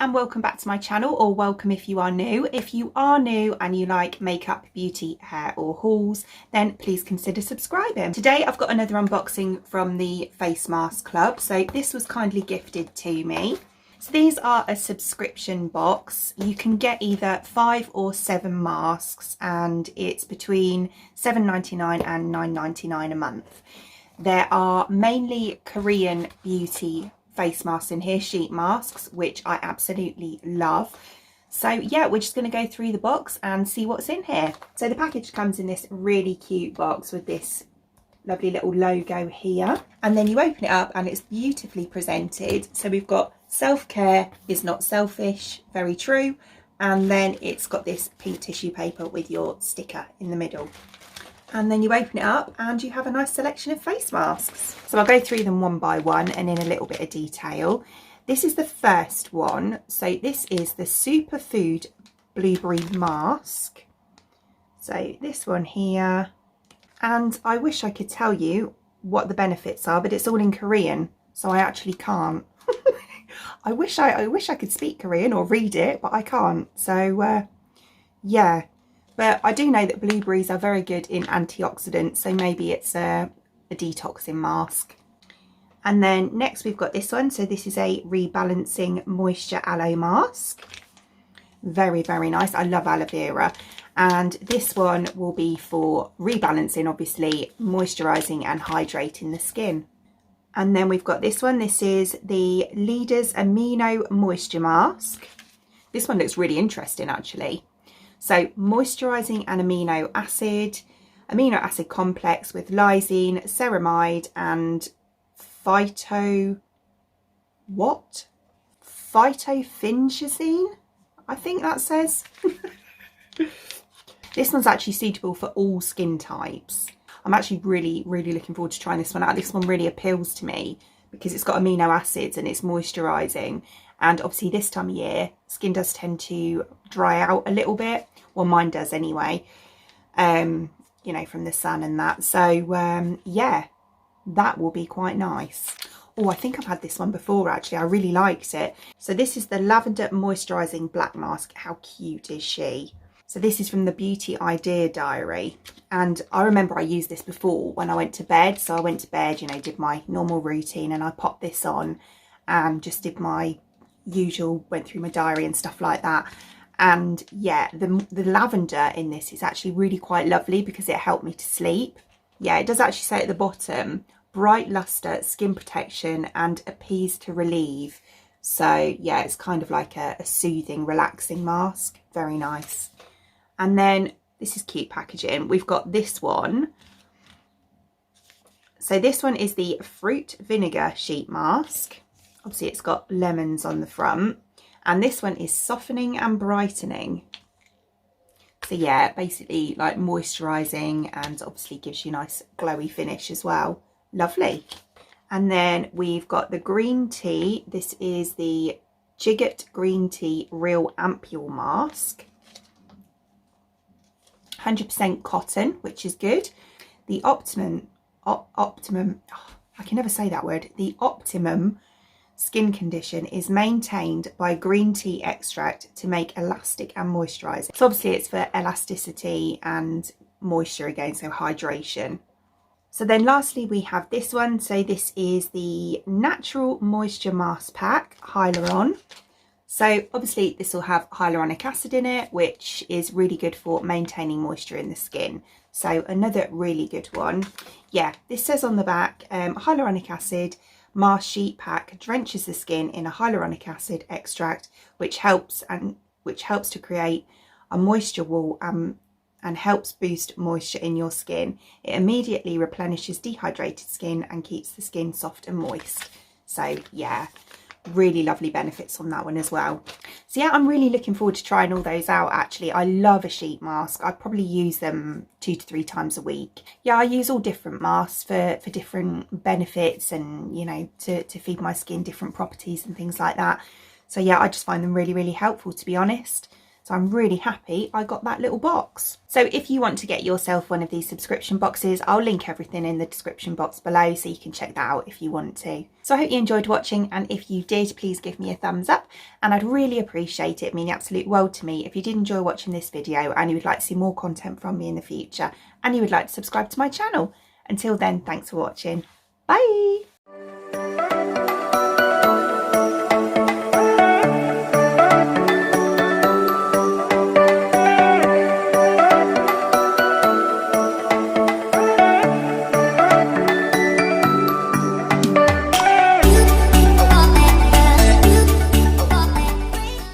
and welcome back to my channel, or welcome if you are new. If you are new and you like makeup, beauty, hair or hauls, then please consider subscribing. Today I've got another unboxing from the Face Mask Club. So this was kindly gifted to me. So these are a subscription box. You can get either 5 or 7 masks and it's between £7.99 and £9.99 a month. There are mainly Korean beauty face masks in here, sheet masks, which I absolutely love. So yeah, we're just going to go through the box and see what's in here. So the package comes in this really cute box with this lovely little logo here, and then you open it up and it's beautifully presented. So we've got self-care is not selfish, very true, and then it's got this pink tissue paper with your sticker in the middle. And then you open it up and you have a nice selection of face masks. So I'll go through them one by one and in a little bit of detail. This is the first one. So this is the Superfood Blueberry Mask. So this one here. And I wish I could tell you what the benefits are, but it's all in Korean, so I actually can't. I wish I could speak Korean or read it, but I can't. So yeah. But I do know that blueberries are very good in antioxidants, so maybe it's a detoxing mask. And then next we've got this one. So this is a rebalancing moisture aloe mask. Very, very nice. I love aloe vera. And this one will be for rebalancing, obviously, moisturising and hydrating the skin. And then we've got this one. This is the Leaders Amino Moisture Mask. This one looks really interesting, actually. So moisturising and amino acid complex with lysine, ceramide and phytophthizine, I think that says. This one's actually suitable for all skin types. I'm actually really looking forward to trying this one out. This one really appeals to me because it's got amino acids and it's moisturising. And obviously this time of year, skin does tend to dry out a little bit. Well, mine does anyway, you know, from the sun and that. So yeah, that will be quite nice. Oh, I think I've had this one before, actually. I really liked it. So this is the Lavender Moisturising Black Mask. How cute is she? So this is from the Beauty Idea Diary. And I remember I used this before when I went to bed. So I went to bed, you know, did my normal routine and I popped this on and just did my usual, went through my diary and stuff like that. And yeah, the lavender in this is actually really quite lovely because it helped me to sleep. Yeah, it does actually say at the bottom, bright luster, skin protection and appease to relieve. So yeah, it's kind of like a soothing, relaxing mask. Very nice. And then this is cute packaging. We've got this one. So this one is the Fruit Vinegar Sheet Mask. Obviously it's got lemons on the front. And this one is softening and brightening. So yeah, basically like moisturising and obviously gives you a nice glowy finish as well. Lovely. And then we've got the green tea. This is the Jigget Green Tea Real Ampule Mask. 100% cotton, which is good. The optimum, I can never say that word. The optimum skin condition is maintained by green tea extract to make elastic and moisturising. So obviously it's for elasticity and moisture again, so hydration. So then lastly we have this one. So this is the Natural Moisture Mask Pack Hyaluron. So obviously this will have hyaluronic acid in it, which is really good for maintaining moisture in the skin. So another really good one. Yeah, this says on the back, hyaluronic acid mask sheet pack drenches the skin in a hyaluronic acid extract, which helps to create a moisture wall and helps boost moisture in your skin. It immediately replenishes dehydrated skin and keeps the skin soft and moist. So yeah, really lovely benefits on that one as well. So yeah, I'm really looking forward to trying all those out. Actually, I love a sheet mask. I probably use them 2 to 3 times a week. Yeah, I use all different masks for different benefits and, you know, to feed my skin different properties and things like that. So yeah, I just find them really helpful, to be honest. So I'm really happy I got that little box. So if you want to get yourself one of these subscription boxes, I'll link everything in the description box below so you can check that out if you want to. So I hope you enjoyed watching, and if you did, please give me a thumbs up, and I'd really appreciate it. It'd mean the absolute world to me if you did enjoy watching this video and you would like to see more content from me in the future, and you would like to subscribe to my channel. Until then, thanks for watching. Bye!